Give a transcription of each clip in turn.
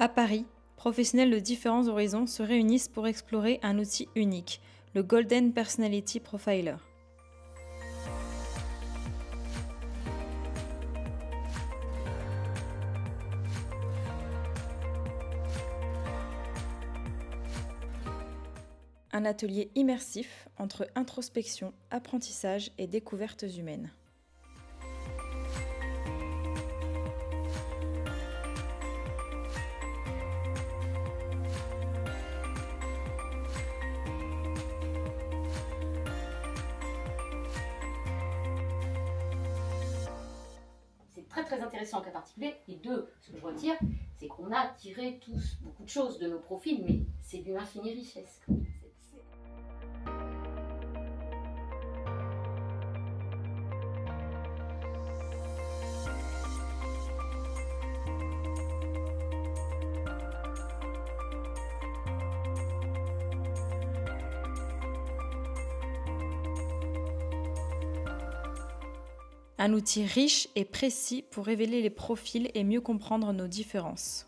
À Paris, professionnels de différents horizons se réunissent pour explorer un outil unique, le Golden Personality Profiler. Un atelier immersif entre introspection, apprentissage et découvertes humaines. C'est très intéressant en cas particulier. Et deux, ce que je retire, c'est qu'on a tiré tous beaucoup de choses de nos profils, mais c'est d'une infinie richesse. Un outil riche et précis pour révéler les profils et mieux comprendre nos différences.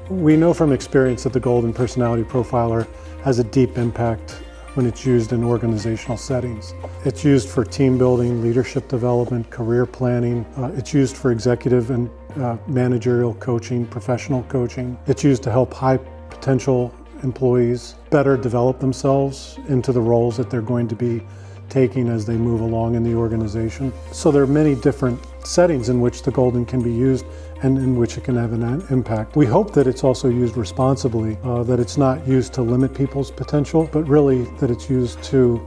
We know from experience that the Golden Personality Profiler has a deep impact when it's used in organizational settings. It's used for team building, leadership development, career planning. It's used for executive and managerial coaching, professional coaching. It's used to help high potential employees better develop themselves into the roles that they're going to be taking as they move along in the organization. So there are many different settings in which the Golden can be used and in which it can have an impact. We hope that it's also used responsibly, that it's not used to limit people's potential, but really that it's used to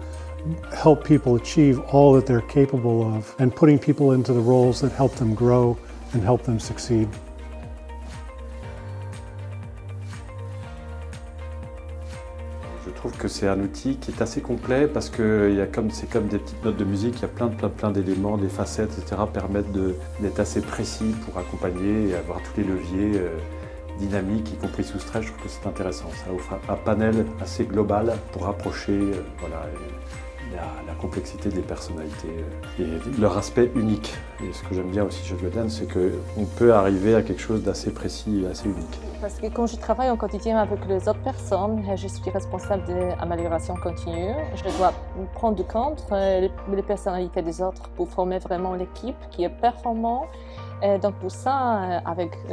help people achieve all that they're capable of and putting people into the roles that help them grow and help them succeed. Je trouve que c'est un outil qui est assez complet parce que c'est comme des petites notes de musique, il y a plein d'éléments, des facettes, etc. permettent d'être assez précis pour accompagner et avoir tous les leviers dynamiques, y compris sous stress. Je trouve que c'est intéressant. Ça offre un panel assez global pour approcher la complexité des personnalités et leur aspect unique. Et ce que j'aime bien aussi chez Golden, c'est qu'on peut arriver à quelque chose d'assez précis et assez unique. Parce que quand je travaille en quotidien avec les autres personnes, je suis responsable de l'amélioration continue. Je dois prendre compte les personnalités des autres pour former vraiment l'équipe qui est performante. Donc pour ça,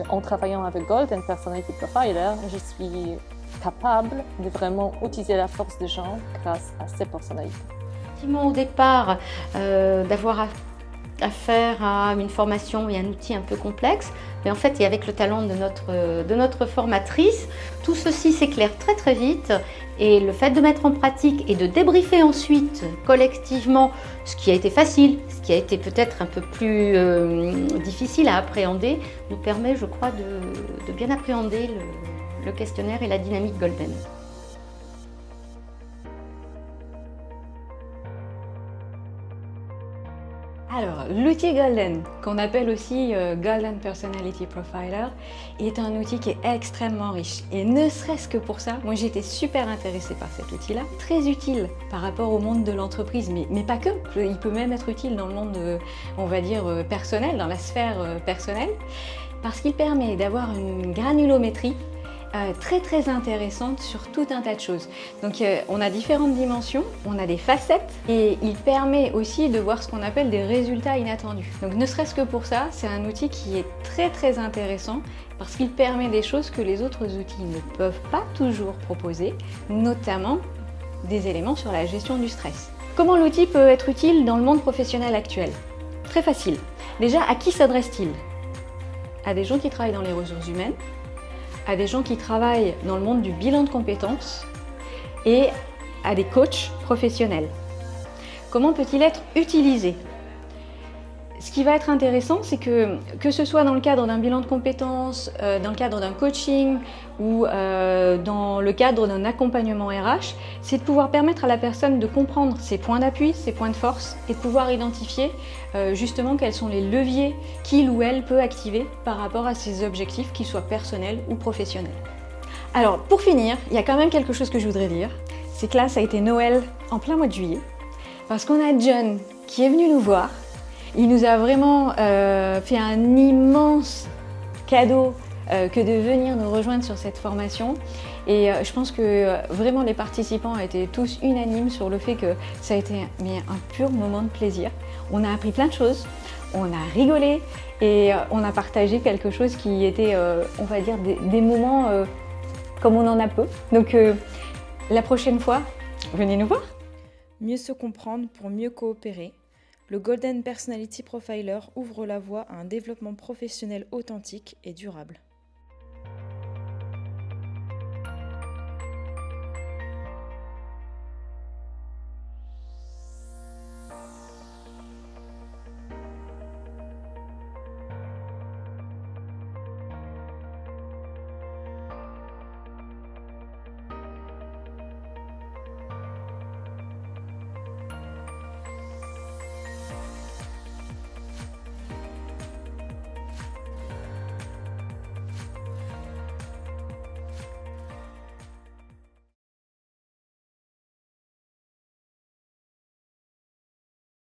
en travaillant avec Golden Personality Profiler, je suis capable de vraiment utiliser la force des gens grâce à ces personnalités. Effectivement, au départ, d'avoir affaire à une formation et un outil un peu complexe, mais en fait, et avec le talent de notre formatrice, tout ceci s'éclaire très vite. Et le fait de mettre en pratique et de débriefer ensuite collectivement ce qui a été facile, ce qui a été peut-être un peu plus difficile à appréhender, nous permet, je crois, de bien appréhender le questionnaire et la dynamique Golden. Alors, l'outil Golden, qu'on appelle aussi Golden Personality Profiler, est un outil qui est extrêmement riche. Et ne serait-ce que pour ça, moi j'étais super intéressée par cet outil-là. Très utile par rapport au monde de l'entreprise, mais pas que. Il peut même être utile dans le monde, on va dire, personnel, dans la sphère personnelle, parce qu'il permet d'avoir une granulométrie très intéressante sur tout un tas de choses. Donc on a différentes dimensions, on a des facettes et il permet aussi de voir ce qu'on appelle des résultats inattendus. Donc ne serait-ce que pour ça, c'est un outil qui est très intéressant parce qu'il permet des choses que les autres outils ne peuvent pas toujours proposer, notamment des éléments sur la gestion du stress. Comment l'outil peut être utile dans le monde professionnel actuel? Très facile. Déjà, à qui s'adresse-t-il? À des gens qui travaillent dans les ressources humaines, à des gens qui travaillent dans le monde du bilan de compétences et à des coachs professionnels. Comment peut-il être utilisé? ce qui va être intéressant, c'est que ce soit dans le cadre d'un bilan de compétences, dans le cadre d'un coaching ou dans le cadre d'un accompagnement RH, c'est de pouvoir permettre à la personne de comprendre ses points d'appui, ses points de force et de pouvoir identifier justement quels sont les leviers qu'il ou elle peut activer par rapport à ses objectifs, qu'ils soient personnels ou professionnels. Alors pour finir, il y a quand même quelque chose que je voudrais dire, c'est que là ça a été Noël en plein mois de juillet, parce qu'on a John qui est venu nous voir. Il nous a vraiment fait un immense cadeau que de venir nous rejoindre sur cette formation. Et je pense que vraiment les participants étaient tous unanimes sur le fait que ça a été un pur moment de plaisir. On a appris plein de choses, on a rigolé et on a partagé quelque chose qui était, on va dire, des moments comme on en a peu. Donc la prochaine fois, venez nous voir. Mieux se comprendre pour mieux coopérer. Le Golden Personality Profiler ouvre la voie à un développement professionnel authentique et durable.